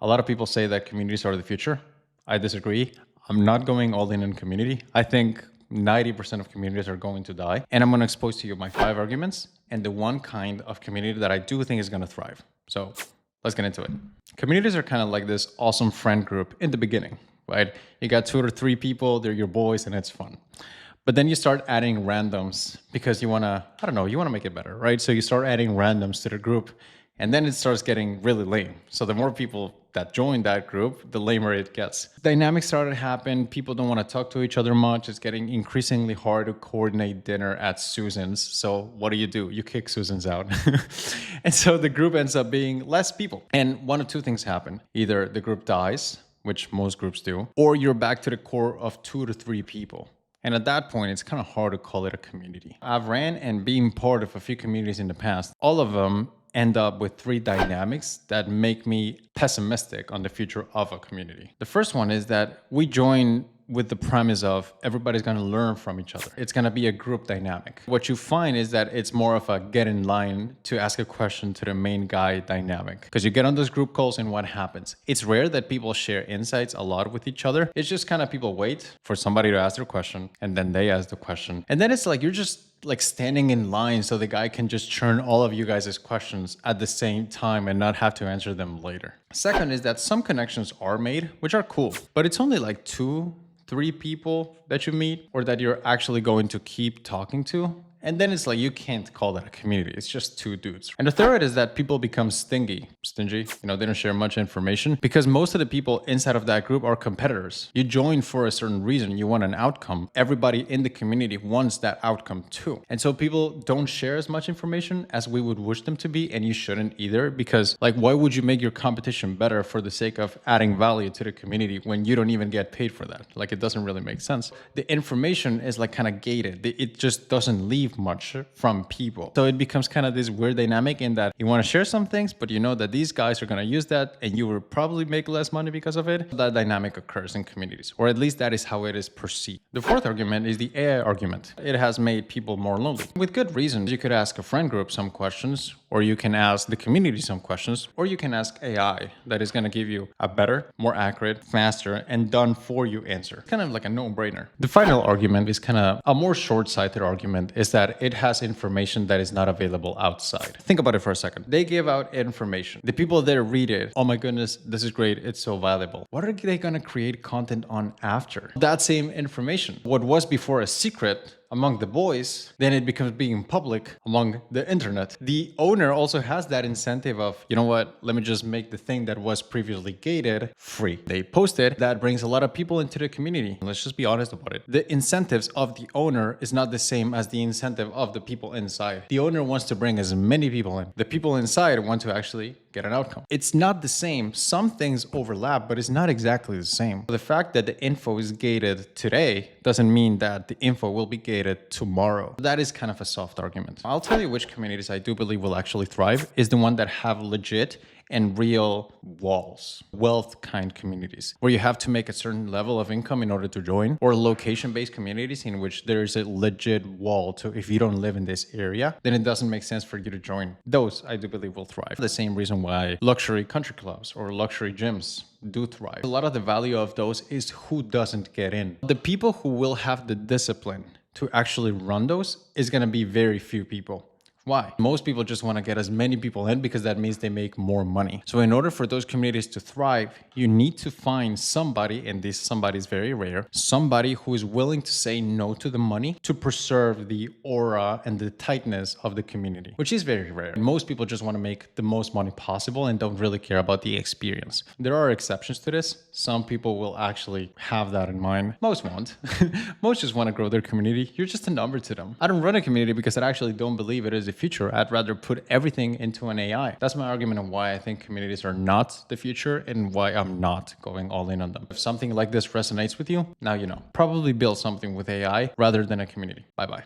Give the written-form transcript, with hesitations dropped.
A lot of people say that communities are the future. I disagree. I'm not going all in on community. I think 90% of communities are going to die. And I'm going to expose to you my 5 arguments and the one kind of community that I do think is going to thrive. So let's get into it. Communities are kind of like this awesome friend group in the beginning, right? You got 2 or 3 people, they're your boys, and it's fun. But then you start adding randoms because you want to, I don't know, you want to make it better, right? So you start adding randoms to the group and then it starts getting really lame. So the more people that join that group, the lamer it gets. Dynamics started to happen. People don't want to talk to each other much. It's getting increasingly hard to coordinate dinner at Susan's. So what do? You kick Susan's out. And so the group ends up being less people. And one of 2 things happen. Either the group dies, which most groups do, or you're back to the core of 2 to 3 people. And at that point, it's kind of hard to call it a community. I've ran and been part of a few communities in the past. All of them end up with 3 dynamics that make me pessimistic on the future of a community. The first one is that we join with the premise of everybody's going to learn from each other. It's going to be a group dynamic. What you find is that it's more of a get in line to ask a question to the main guy dynamic. Because you get on those group calls and what happens? It's rare that people share insights a lot with each other. It's just kind of people wait for somebody to ask their question and then they ask the question. And then it's like you're just like standing in line so the guy can just churn all of you guys' questions at the same time and not have to answer them later. Second is that some connections are made, which are cool, but it's only like 2, 3 people that you meet or that you're actually going to keep talking to. And then it's like, you can't call that a community. It's just 2 dudes. And the third is that people become stingy, they don't share much information because most of the people inside of that group are competitors. You join for a certain reason. You want an outcome. Everybody in the community wants that outcome too. And so people don't share as much information as we would wish them to be. And you shouldn't either, because like, why would you make your competition better for the sake of adding value to the community when you don't even get paid for that? Like, it doesn't really make sense. The information is like kind of gated. It just doesn't leave much from people. So it becomes kind of this weird dynamic in that you want to share some things, but you know that these guys are going to use that and you will probably make less money because of it. That dynamic occurs in communities, or at least that is how it is perceived. The fourth argument is the AI argument. It has made people more lonely. With good reason. You could ask a friend group some questions, or you can ask the community some questions, or you can ask AI that is going to give you a better, more accurate, faster, and done for you answer. Kind of like a no-brainer. The final argument is kind of a more short-sighted argument, is that it has information that is not available outside. Think about it for a second. They give out information. The people there read it. Oh my goodness, this is great. It's so valuable. What are they going to create content on after? That same information. What was before a secret among the boys, then it becomes being public among the internet. The owner also has that incentive of, you know what, let me just make the thing that was previously gated free. They post it, that brings a lot of people into the community. Let's just be honest about it. The incentives of the owner is not the same as the incentive of the people inside. The owner wants to bring as many people in. The people inside want to actually get an outcome. It's not the same. Some things overlap, but it's not exactly the same. The fact that the info is gated today doesn't mean that the info will be gated tomorrow. That is kind of a soft argument. I'll tell you which communities I do believe will actually thrive is the one that have legit and real walls, wealth kind communities, where you have to make a certain level of income in order to join, or location-based communities in which there is a legit wall to, if you don't live in this area, then it doesn't make sense for you to join. Those I do believe will thrive. The same reason why luxury country clubs or luxury gyms do thrive. A lot of the value of those is who doesn't get in. The people who will have the discipline to actually run those is going to be very few people. Why? Most people just want to get as many people in because that means they make more money. So in order for those communities to thrive, you need to find somebody, and this somebody is very rare, somebody who is willing to say no to the money to preserve the aura and the tightness of the community, which is very rare. Most people just want to make the most money possible and don't really care about the experience. There are exceptions to this. Some people will actually have that in mind. Most won't. Most just want to grow their community. You're just a number to them. I don't run a community because I actually don't believe it is the future. I'd rather put everything into an AI. That's my argument on why I think communities are not the future and why I'm not going all in on them. If something like this resonates with you, now you know. Probably build something with AI rather than a community. Bye-bye.